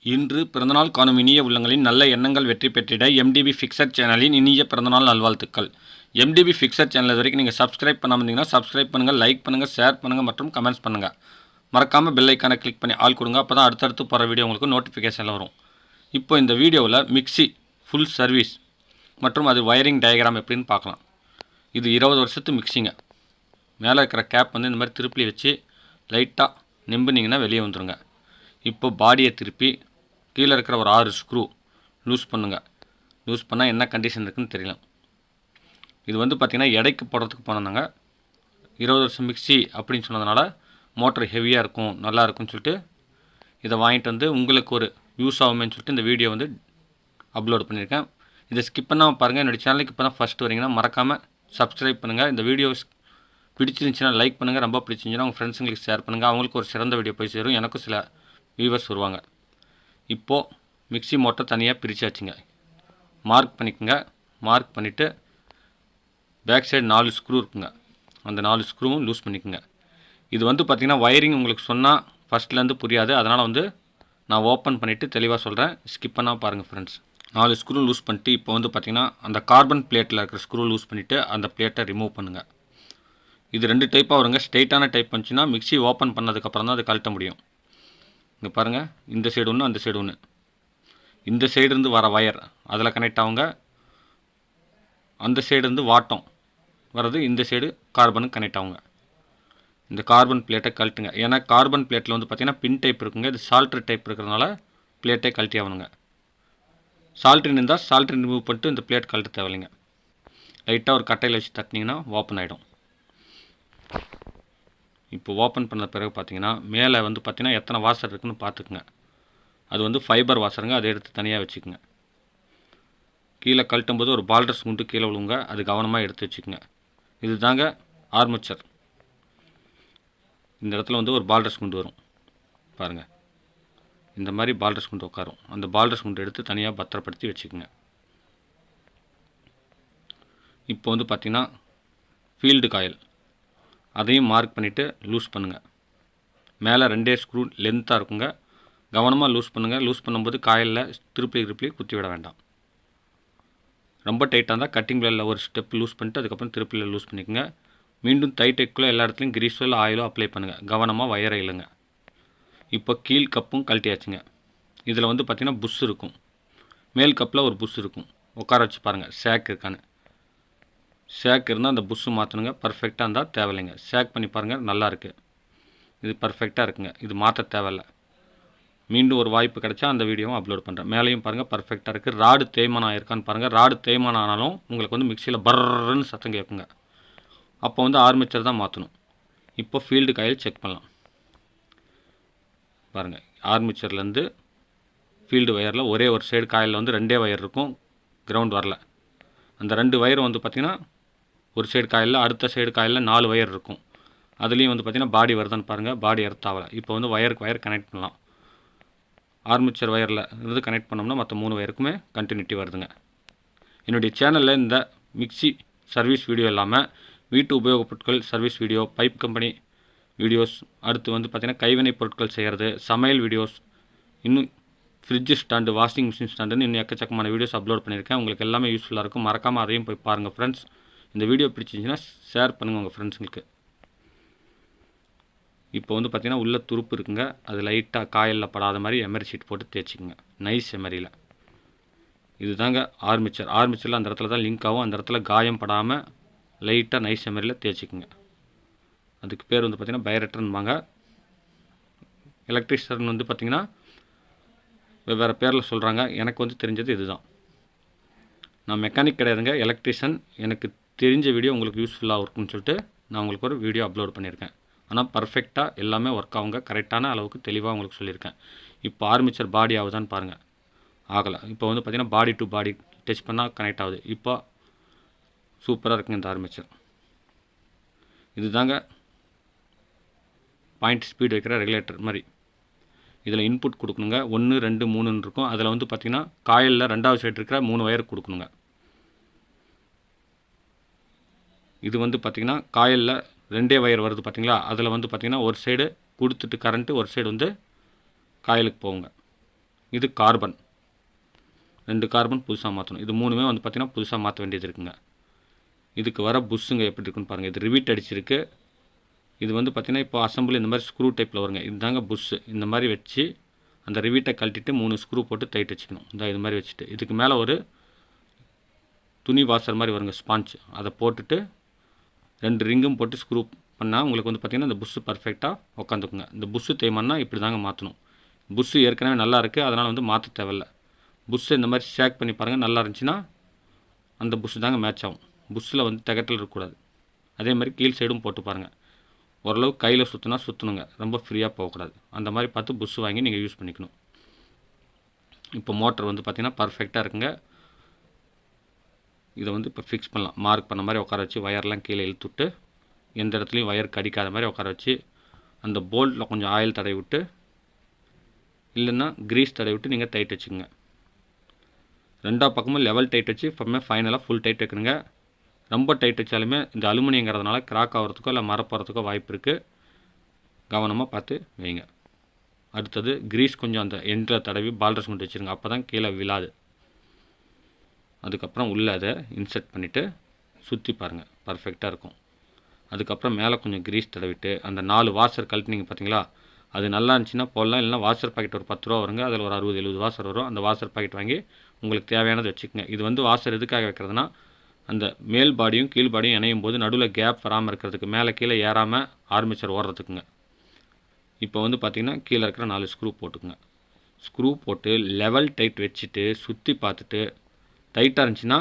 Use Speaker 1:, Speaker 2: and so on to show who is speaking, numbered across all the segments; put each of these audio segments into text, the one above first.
Speaker 1: இன்று பிறந்தநாள் காணும் இனிய உள்ளங்களின் நல்ல எண்ணங்கள் வெற்றி பெற்றிட எம்டிபி ஃபிக்சர் சேனலின் இனிய பிறந்தநாள் நல்வாழ்த்துக்கள். எம்டிபி ஃபிக்சர் சேனல் இது வரைக்கும் நீங்கள் சப்ஸ்கிரைப் பண்ணாமல் இருந்தீங்கன்னா சப்ஸ்கிரைப் பண்ணுங்கள், லைக் பண்ணுங்கள், ஷேர் பண்ணுங்கள் மற்றும் கமெண்ட்ஸ் பண்ணுங்கள். மறக்காமல் பெல் ஐக்கானை கிளிக் பண்ணி ஆல் கொடுங்க. அப்போ தான் அடுத்தடுத்து போகிற வீடியோ உங்களுக்கு நோட்டிஃபிகேஷனில் வரும். இப்போ இந்த வீடியோவில் மிக்சி ஃபுல் சர்வீஸ் மற்றும் அது வயரிங் டயக்ராம் எப்படின்னு பார்க்கலாம். இது 20 வருஷத்து மிக்சிங்க. மேலே இருக்கிற கேப் வந்து இந்த மாதிரி திருப்பி வச்சு லைட்டாக நெம்புனிங்கன்னா வெளியே வந்துடுங்க. இப்போ பாடியை திருப்பி கீழே இருக்கிற ஒரு 6 ஸ்க்ரூ லூஸ் பண்ணுங்கள். லூஸ் பண்ணால் என்ன கண்டிஷன் இருக்குதுன்னு தெரியலாம். இது வந்து பார்த்திங்கன்னா எடைக்கு போடுறதுக்கு போனாங்க. 20 வருஷம் மிக்சி அப்படின்னு சொன்னதுனால மோட்டர் ஹெவியாக இருக்கும், நல்லா இருக்கும்னு சொல்லிட்டு இதை வாங்கிட்டு வந்து உங்களுக்கு ஒரு யூஸ் ஆகுமேன்னு சொல்லிட்டு இந்த வீடியோ வந்து அப்லோட் பண்ணியிருக்கேன். இதை ஸ்கிப் பண்ணாமல் பாருங்கள். என்னுடைய சேனலுக்கு இப்போ தான் ஃபஸ்ட்டு வரீங்கன்னா மறக்காமல் சப்ஸ்கிரைப் பண்ணுங்கள். இந்த வீடியோஸ் பிடிச்சிருந்துச்சுன்னா லைக் பண்ணுங்கள். ரொம்ப பிடிச்சிருந்துச்சுன்னா உங்கள் ஃப்ரெண்ட்ஸுங்களுக்கு ஷேர் பண்ணுங்கள். அவங்களுக்கு ஒரு சிறந்த வீடியோ போய் சேரும். எனக்கும் சில வியூவர்ஸ் வருவாங்க. இப்போது மிக்சி மோட்டர் தனியாக பிரித்தாச்சுங்க. மார்க் பண்ணிக்கோங்க. மார்க் பண்ணிவிட்டு பேக் சைடு 4 ஸ்க்ரூ இருக்குங்க. அந்த 4 ஸ்க்ரூவும் லூஸ் பண்ணிக்கோங்க. இது வந்து பார்த்திங்கன்னா வயரிங் உங்களுக்கு சொன்னால் ஃபஸ்ட்லேருந்து புரியாது. அதனால் வந்து நான் ஓப்பன் பண்ணிவிட்டு தெளிவாக சொல்கிறேன். ஸ்கிப் பண்ணால் பாருங்கள் ஃப்ரெண்ட்ஸ். 4 ஸ்க்ரூ லூஸ் பண்ணிட்டு இப்போ வந்து பார்த்திங்கன்னா அந்த கார்பன் பிளேட்டில் இருக்கிற ஸ்க்ரூ லூஸ் பண்ணிவிட்டு அந்த பிளேட்டை ரிமூவ் பண்ணுங்கள். இது 2 டைப்பாக வருங்க. ஸ்ட்ரெயிட்டான டைப் வந்துச்சுன்னா மிக்சி ஓப்பன் பண்ணதுக்கப்புறம் தான் அது கழட்ட முடியும். இங்கே பாருங்கள், இந்த சைடு ஒன்று, அந்த சைடு ஒன்று. இந்த சைடுருந்து வர வயர் அதில் கனெக்ட் ஆகுங்க. அந்த சைடுருந்து வாட்டம் வர்றது இந்த சைடு கார்பனுக்கு கனெக்ட் ஆகுங்க. இந்த கார்பன் பிளேட்டை கழட்டுங்க. ஏன்னா கார்பன் பிளேட்டில் வந்து பார்த்திங்கன்னா பின் டைப் இருக்குங்க. இது சால்ட்ரு டைப் இருக்கிறதுனால பிளேட்டை கழட்டி ஆகணுங்க. சால்ட்ரின் இருந்தால் சால்ட்ரின் ரிமூவ் பண்ணிட்டு இந்த பிளேட் கழட்ட தேவையில்லைங்க. லைட்டாக ஒரு கட்டையில் வச்சு தட்டினீங்கன்னா ஓப்பன் ஆகிடும். இப்போ ஓப்பன் பண்ண பிறகு பார்த்தீங்கன்னா மேலே வந்து பார்த்திங்கன்னா எத்தனை வாசர் இருக்குதுன்னு பார்த்துக்குங்க. அது வந்து ஃபைபர் வாசருங்க. அதை எடுத்து தனியாக வச்சுக்கோங்க. கீழே கழட்டும் போது ஒரு பால்டர்ஸ் குண்டு கீழே விழுவுங்க. அது கவனமாக எடுத்து வச்சுக்கோங்க. இது தாங்க ஆர்மேச்சர். இந்த இடத்துல வந்து ஒரு பால்டர்ஸ் குண்டு வரும் பாருங்கள். இந்த மாதிரி பால்டர்ஸ் குண்டு உட்காரும். அந்த பால்டர்ஸ் குண்டு எடுத்து தனியாக பத்திரப்படுத்தி வச்சுக்கோங்க. இப்போ வந்து பார்த்திங்கன்னா ஃபீல்டு காயில் அதையும் மார்க் பண்ணிவிட்டு லூஸ் பண்ணுங்கள். மேலே 2 ஸ்க்ரூ லென்த்தாக இருக்குங்க. கவனமாக லூஸ் பண்ணுங்கள். லூஸ் பண்ணும்போது காயிலில் திருப்பி குத்தி விட வேண்டாம். ரொம்ப டைட்டாக இருந்தால் கட்டிங் பிளேடில் ஒரு ஸ்டெப் லூஸ் பண்ணிட்டு அதுக்கப்புறம் திருப்பியில் லூஸ் பண்ணிக்கோங்க. மீண்டும் டைக்குள்ளே எல்லா இடத்துலையும் கிரீஸோ இல்லை ஆயிலோ அப்ளை பண்ணுங்கள். கவனமாக வயரை இல்லைங்க. இப்போ கீழ் கப்பும் கழட்டியாச்சுங்க. இதில் வந்து பார்த்திங்கன்னா புஷ் இருக்கும். மேல் கப்பில் ஒரு புஷ் இருக்கும். உட்கார வச்சு பாருங்கள் ஷேக் இருக்கான்னு. ஷேக் இருந்தால் அந்த புஷ்ஷு மாற்றணுங்க. பர்ஃபெக்டாக இருந்தால் தேவையில்லைங்க. ஷேக் பண்ணி பாருங்கள், நல்லாயிருக்கு. இது பர்ஃபெக்டாக இருக்குங்க. இது மாற்ற தேவையில்லை. மீண்டும் ஒரு வாய்ப்பு கிடைச்சா அந்த வீடியோவும் அப்லோட் பண்ணுறேன். மேலேயும் பாருங்கள் பர்ஃபெக்டாக இருக்குது. ராடு தேய்மானம் ஆயிருக்கான்னு பாருங்கள். ராடு தேய்மானம் ஆனாலும் உங்களுக்கு வந்து மிக்சியில் பர்ன்னு சத்தம் கேட்குங்க. அப்போ வந்து ஆர்மேச்சர் தான் மாற்றணும். இப்போ ஃபீல்டு காயில் செக் பண்ணலாம் பாருங்கள். ஆர்மேச்சர்லேருந்து ஃபீல்டு வயரில் ஒரே ஒரு சைடு காயில் வந்து 2 வயர் இருக்கும். கிரவுண்ட் வரல. அந்த 2 வயர் வந்து பார்த்திங்கன்னா ஒரு சைடு காயில், அடுத்த சைடு காயில் 4 வயர் இருக்கும். அதுலேயும் வந்து பார்த்திங்கன்னா பாடி வருதான்னு பாருங்கள். பாடி எர்த் ஆகலை. இப்போ வந்து வயருக்கு வயர் கனெக்ட் பண்ணலாம். ஆர்மேச்சர் வயரில் இருந்து கனெக்ட் பண்ணோம்னா மற்ற 3 வயருக்குமே கண்டினியூட்டி வருதுங்க. என்னுடைய சேனலில் இந்த மிக்சி சர்வீஸ் வீடியோ இல்லாமல் வீட்டு உபயோகப் பொருட்கள் service video, pipe company videos, அடுத்து வந்து பார்த்திங்கன்னா கைவினைப் பொருட்கள் செய்கிறது, சமையல் வீடியோஸ், இன்னும் ஃப்ரிட்ஜு ஸ்டாண்டு, வாஷிங் மிஷின் ஸ்டாண்டுன்னு இன்னும் எக்கச்சக்கமான வீடியோஸ் அப்லோட் பண்ணியிருக்கேன். உங்களுக்கு எல்லாமே யூஸ்ஃபுல்லாக இருக்கும். மறக்காமல் அதையும் போய் பாருங்கள் ஃப்ரெண்ட்ஸ். இந்த வீடியோ பிடிச்சிருந்துச்சுன்னா ஷேர் பண்ணுங்கள் உங்கள் ஃப்ரெண்ட்ஸுங்களுக்கு. இப்போ வந்து பார்த்திங்கன்னா உள்ள துருப்பு இருக்குங்க. அது லைட்டாக காயலில் படாத மாதிரி எமரி ஷீட் போட்டு தேய்ச்சிக்குங்க. நைஸ் எமரியில். இது தாங்க ஆர்மேச்சர். ஆர்மேச்சரில் அந்த இடத்துல தான் லிங்க் ஆகும். அந்த இடத்துல காயம் படாமல் லைட்டாக நைஸ் எமரியில் தேய்ச்சிக்குங்க. அதுக்கு பேர் வந்து பார்த்திங்கன்னா பைரட்டர்ன்பாங்க. எலக்ட்ரிஷியன் வந்து பார்த்திங்கன்னா வெவ்வேறு பேரில் சொல்கிறாங்க. எனக்கு வந்து தெரிஞ்சது இதுதான். நான் மெக்கானிக் கிடையாதுங்க, எலக்ட்ரிஷியன். எனக்கு தெரிஞ்ச வீடியோ உங்களுக்கு யூஸ்ஃபுல்லாக இருக்கும்னு சொல்லிட்டு நான் உங்களுக்கு ஒரு வீடியோ அப்லோட் பண்ணியிருக்கேன். ஆனால் பர்ஃபெக்டாக எல்லாமே ஒர்க் ஆகுங்க. கரெக்டான அளவுக்கு தெளிவாக உங்களுக்கு சொல்லியிருக்கேன். இப்போ ஆர்மேச்சர் பாடி ஆகுதான்னு பாருங்கள். ஆகலை. இப்போ வந்து பார்த்திங்கன்னா பாடி டு பாடி டச் பண்ணால் கனெக்ட் ஆகுது. இப்போ சூப்பராக இருக்குங்க இந்த ஆர்மேச்சர். இது தாங்க பாயிண்ட் ஸ்பீட் வைக்கிற ரெகுலேட்டர் மாதிரி. இதில் இன்புட் கொடுக்கணுங்க. 1, 2, 3ன்னு இருக்கும். அதில் வந்து பார்த்திங்கன்னா காயிலில் 2வது சைடு இருக்கிற 3 வயர் கொடுக்கணுங்க. இது வந்து பார்த்திங்கன்னா காயிலில் 2 வயர் வருது பார்த்திங்களா. அதில் வந்து பார்த்திங்கன்னா ஒரு சைடு கொடுத்துட்டு கரண்ட்டு, ஒரு சைடு வந்து காயிலுக்கு போகுங்க. இது கார்பன், 2 கார்பன் புதுசாக மாற்றணும். இது 3மே வந்து பார்த்திங்கன்னா புதுசாக மாற்ற வேண்டியது இருக்குங்க. இதுக்கு வர புஷ்ஷுங்க எப்படி இருக்குன்னு பாருங்கள். இது ரிவீட் அடிச்சிருக்கு. இது வந்து பார்த்திங்கன்னா இப்போ அசம்பிள் இந்த மாதிரி ஸ்க்ரூ டைப்பில் வருங்க. இதுதாங்க புஷ்ஷு. இந்த மாதிரி வச்சு அந்த ரிவீட்டை கழட்டிட்டு 3 ஸ்க்ரூ போட்டு டைட் வச்சுக்கணும். இது மாதிரி வச்சுட்டு இதுக்கு மேலே ஒரு துணி வாசர் மாதிரி வருங்க, ஸ்பாஞ்ச். அதை போட்டுட்டு 2 ரிங்கும் போட்டு ஸ்க்ரூ பண்ணால் உங்களுக்கு வந்து பார்த்திங்கன்னா இந்த புஷ்ஷு பர்ஃபெக்டாக உட்காந்துக்குங்க. இந்த புஷ்ஷு தேய்மானா இப்படி தாங்க மாற்றணும். புஷ்ஷு ஏற்கனவே நல்லா இருக்குது, அதனால் வந்து மாற்ற தேவையில்ல. புஷ்ஷை இந்த மாதிரி ஷேக் பண்ணி பாருங்கள். நல்லா இருந்துச்சுன்னா அந்த புஷ்ஷு தாங்க மேட்ச் ஆகும். புஷ்ஷில் வந்து திகட்டல் இருக்கக்கூடாது. அதே மாதிரி கீழ் சைடும் போட்டு பாருங்கள். ஓரளவு கையில் சுற்றணுங்க, ரொம்ப ஃப்ரீயாக போகக்கூடாது. அந்த மாதிரி பார்த்து புஷ்ஷு வாங்கி நீங்கள் யூஸ் பண்ணிக்கணும். இப்போ மோட்டர் வந்து பார்த்திங்கன்னா பர்ஃபெக்டாக இருக்குங்க. இதை வந்து இப்போ ஃபிக்ஸ் பண்ணலாம். மார்க் பண்ண மாதிரி உட்கார வச்சு வயர்லாம் கீழே இழுத்துட்டு எந்த இடத்துலையும் வயர் கடிக்காத மாதிரி உட்கார வச்சு அந்த போல்ட்டில் கொஞ்சம் ஆயில் தடவி விட்டு இல்லைன்னா க்ரீஸ் தடவி விட்டு நீங்கள் டைட் வச்சுக்கோங்க. 2 பக்கமும் லெவல் டைட் வச்சு இப்போ ஃபைனலாக ஃபுல் டைட் வைக்கணுங்க. ரொம்ப டைட் வச்சாலுமே இந்த அலுமினியங்கிறதுனால கிராக் ஆகிறதுக்கோ இல்லை மரப்போகிறதுக்கோ வாய்ப்பு இருக்குது. கவனமாக பார்த்து வைங்க. அடுத்தது க்ரீஸ் கொஞ்சம் அந்த எண்டில் தடவி பால்டர்ஸ் மட்டும் வச்சுருங்க. அப்போ தான் கீழே விழாது. அதுக்கப்புறம் உள்ளே அதை இன்சர்ட் பண்ணிவிட்டு சுற்றி பாருங்கள், பர்ஃபெக்டாக இருக்கும். அதுக்கப்புறம் மேலே கொஞ்சம் க்ரீஸ் தடவிட்டு அந்த 4 வாஷர் கழட்டினீங்க பார்த்தீங்களா, அது நல்லா இருந்துச்சுன்னா போடலாம். இல்லைனா வாஷர் பாக்கெட் ஒரு 10 ரூபா வருங்க. அதில் ஒரு 60-70 வாஷர் வரும். அந்த வாஷர் பாக்கெட் வாங்கி உங்களுக்கு தேவையானது வச்சுக்கோங்க. இது வந்து வாஷர் எதுக்காக வைக்கிறதுனா, அந்த மேல் பாடியும் கீழ் பாடியும் இணையும் போது நடுவில் கேப் வராமல் இருக்கிறதுக்கு, மேலே கீழே ஏறாமல் ஆர்மேச்சர் ஓடுறதுக்குங்க. இப்போ வந்து பார்த்திங்கன்னா கீழே இருக்கிற 4 ஸ்க்ரூ போட்டுக்குங்க. ஸ்க்ரூ போட்டு லெவல் டைட் வச்சுட்டு சுற்றி பார்த்துட்டு டைட்டாக இருந்துச்சுன்னா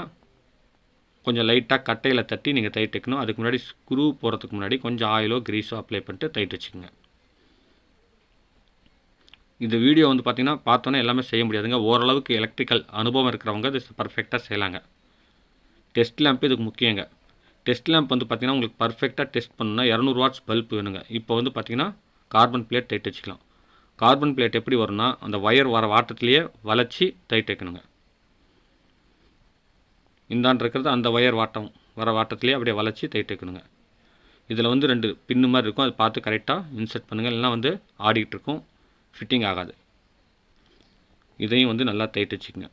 Speaker 1: கொஞ்சம் லைட்டாக கட்டையில் தட்டி நீங்கள் டைட் வைக்கணும். அதுக்கு முன்னாடி ஸ்க்ரூ போகிறதுக்கு முன்னாடி கொஞ்சம் ஆயிலோ க்ரீஸோ அப்ளை பண்ணிட்டு டைட் வச்சுக்கோங்க. இந்த வீடியோ வந்து பார்த்திங்கன்னா பார்த்தோன்னே எல்லாமே செய்ய முடியாதுங்க. ஓரளவுக்கு எலக்ட்ரிக்கல் அனுபவம் இருக்கிறவங்க இது பர்ஃபெக்டாக செய்யலாங்க. டெஸ்ட் லேம்ப் இதுக்கு முக்கியங்க. டெஸ்ட் லேம்ப் வந்து பார்த்திங்கன்னா உங்களுக்கு பர்ஃபெக்டாக டெஸ்ட் பண்ணணும்னா 200 வாட்ஸ் பல்ப் வேணுங்க. இப்போ வந்து பார்த்திங்கன்னா கார்பன் பிளேட் டைட் வச்சுக்கலாம். கார்பன் பிளேட் எப்படி வரும்னா அந்த ஒயர் வர வாட்டத்துலேயே வளைச்சி டைட் வைக்கணுங்க. இந்தாண்டு இருக்கிறது அந்த ஒயர் வாட்டம் வர வாட்டத்துலேயே அப்படியே வளைச்சி டைட் வைக்கணுங்க. இதில் வந்து 2 பின்னு மாதிரி இருக்கும். அதை பார்த்து கரெக்டாக இன்சர்ட் பண்ணுங்கள். இல்லைனா வந்து ஆடிக்கிட்டு இருக்கும், ஃபிட்டிங் ஆகாது. இதையும் வந்து நல்லா டைட் வச்சுக்கோங்க.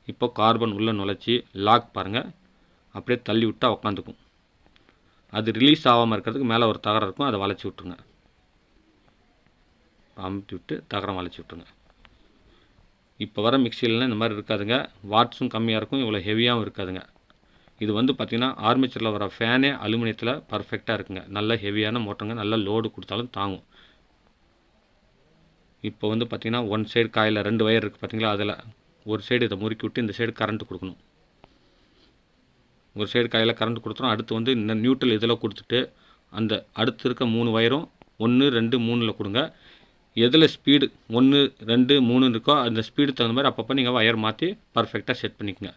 Speaker 1: இப்போ கார்பன் உள்ளே நுழைச்சி லாக் பாருங்கள், அப்படியே தள்ளி விட்டால் உக்காந்துக்கும். அது ரிலீஸ் ஆகாமல் இருக்கிறதுக்கு மேலே ஒரு தகரம் இருக்கும், அதை வளைச்சி விட்ருங்க. அமுத்தி விட்டு தகரம் வளைச்சி விட்ருங்க. இப்போ வர மிக்சிலாம் இந்த மாதிரி இருக்காதுங்க. வாட்ஸும் கம்மியாக இருக்கும், இவ்வளோ ஹெவியாகவும் இருக்காதுங்க. இது வந்து பார்த்திங்கன்னா ஆர்மேச்சரில் வர ஃபேனே அலுமினியத்தில் பர்ஃபெக்டாக இருக்குங்க. நல்ல ஹெவியான மோட்டருங்க, நல்ல லோடு கொடுத்தாலும் தாங்கும். இப்போ வந்து பார்த்திங்கன்னா ஒன் சைடு காயில் 2 வயர் இருக்குது பார்த்திங்களா, அதில் ஒரு சைடு இதை முறுக்கி விட்டு இந்த சைடு கரண்ட் கொடுக்கணும். ஒரு சைடு காயில் கரண்ட் கொடுத்துரும். அடுத்து வந்து இந்த நியூட்ரல் இதில் கொடுத்துட்டு அந்த அடுத்து இருக்க 3 வயரும் 1, 2, 3ல் கொடுங்க. எதில் ஸ்பீடு 1, 2, 3 இருக்கோ அந்த ஸ்பீடு தகுந்த மாதிரி அப்பப்போ நீங்கள் வயர் மாற்றி பர்ஃபெக்டாக செட் பண்ணிக்கோங்க.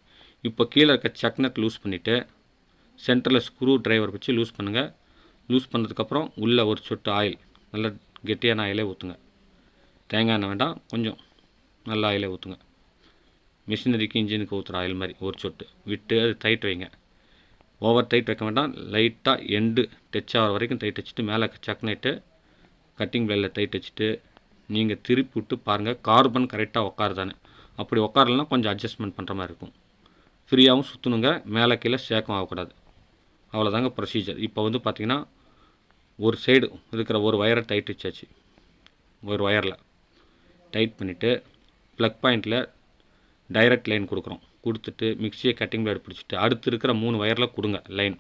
Speaker 1: இப்போ கீழே இருக்க சக் நட் லூஸ் பண்ணிவிட்டு சென்டரில் ஸ்க்ரூ டிரைவர் வச்சு லூஸ் பண்ணுங்கள். லூஸ் பண்ணதுக்கப்புறம் உள்ளே ஒரு சொட்டு ஆயில், நல்ல கெட்டியான ஆயிலே ஊற்றுங்க. தேங்காய் எண்ணெய் வேண்டாம், கொஞ்சம் நல்ல ஆயிலே ஊற்றுங்க. மிஷினரிக்கு இன்ஜினுக்கு ஊற்றுற ஆயில் மாதிரி ஒரு சொட்டு விட்டு அது டைட் வைங்க. ஓவர் டைட் வைக்க வேண்டாம், லைட்டாக எண்டு டச் ஆகிற வரைக்கும் டைட் வச்சுட்டு மேலே சக் நட்டு கட்டிங் பிளேடில் டைட் வச்சுட்டு நீங்கள் திருப்பி விட்டு பாருங்கள் கார்பன் கரெக்டாக உட்காருதானே. அப்படி உட்காரலாம் கொஞ்சம் அட்ஜஸ்ட்மெண்ட் பண்ணுற மாதிரி இருக்கும். ஃப்ரீயாகவும் சுற்றணுங்க, மேலே கீழே சேக்கம் ஆகக்கூடாது. அவ்வளோதாங்க ப்ரொசீஜர். இப்போ வந்து பார்த்திங்கன்னா ஒரு சைடு இருக்கிற ஒரு வயரை டைட் வச்சாச்சு. ஒரு வயரில் டைட் பண்ணிவிட்டு ப்ளக் பாயிண்டில் டைரக்ட் லைன் கொடுக்குறோம். கொடுத்துட்டு மிக்சியை கட்டிங் பிளேடு பிடிச்சிட்டு அடுத்து இருக்கிற 3 வயரில் கொடுங்க லைன்.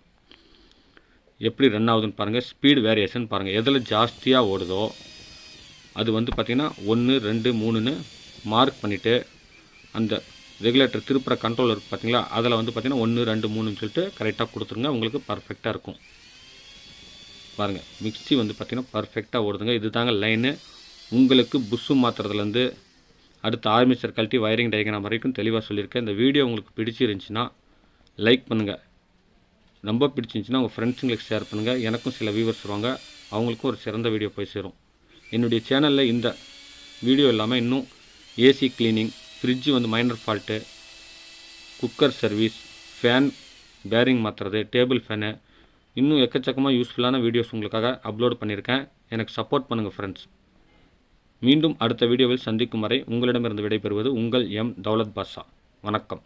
Speaker 1: எப்படி ரன் ஆகுதுன்னு பாருங்கள், ஸ்பீடு வேரியேஷன் பாருங்கள். எதில் ஜாஸ்தியாக ஓடுதோ அது வந்து பார்த்திங்கன்னா 1, 2, 3ன்னு மார்க் பண்ணிவிட்டு அந்த ரெகுலேட்டர் திருப்புற கண்ட்ரோல் இருக்குது பார்த்தீங்களா, அதில் வந்து பார்த்திங்கன்னா 1, 2, 3ன்னு சொல்லிட்டு கரெக்டாக கொடுத்துருங்க. உங்களுக்கு பர்ஃபெக்டாக இருக்கும். பாருங்கள் மிக்சி வந்து பார்த்திங்கன்னா பர்ஃபெக்டாக ஓடுதுங்க. இது தாங்க லைனு. உங்களுக்கு புஷ்ஷு மாற்றுறதுலேருந்து அடுத்த ஆர்மேச்சர் கழட்டி வயரிங் டயக்ராம் வரைக்கும் தெளிவாக சொல்லியிருக்கேன். இந்த வீடியோ உங்களுக்கு பிடிச்சிருந்துச்சின்னா லைக் பண்ணுங்கள். ரொம்ப பிடிச்சிருந்துச்சின்னா உங்கள் ஃப்ரெண்ட்ஸுங்களுக்கு ஷேர் பண்ணுங்கள். எனக்கும் சில வியூவர்ஸ் வருவாங்க, அவங்களுக்கும் ஒரு சிறந்த வீடியோ போய் சேரும். என்னுடைய சேனலில் இந்த வீடியோ இல்லாமல் இன்னும் ஏசி கிளீனிங், ஃப்ரிட்ஜு வந்து minor fault, cooker service, fan bearing மாற்றுறது, டேபிள் ஃபேனு, இன்னும் எக்கச்சக்கமாக யூஸ்ஃபுல்லான வீடியோஸ் உங்களுக்காக அப்லோட் பண்ணியிருக்கேன். எனக்கு சப்போர்ட் பண்ணுங்கள் ஃப்ரெண்ட்ஸ். மீண்டும் அடுத்த வீடியோவில் சந்திக்கும் வரை உங்களிடமிருந்து விடைபெறுவது உங்கள் எம் தௌலத் பாஷா. வணக்கம்.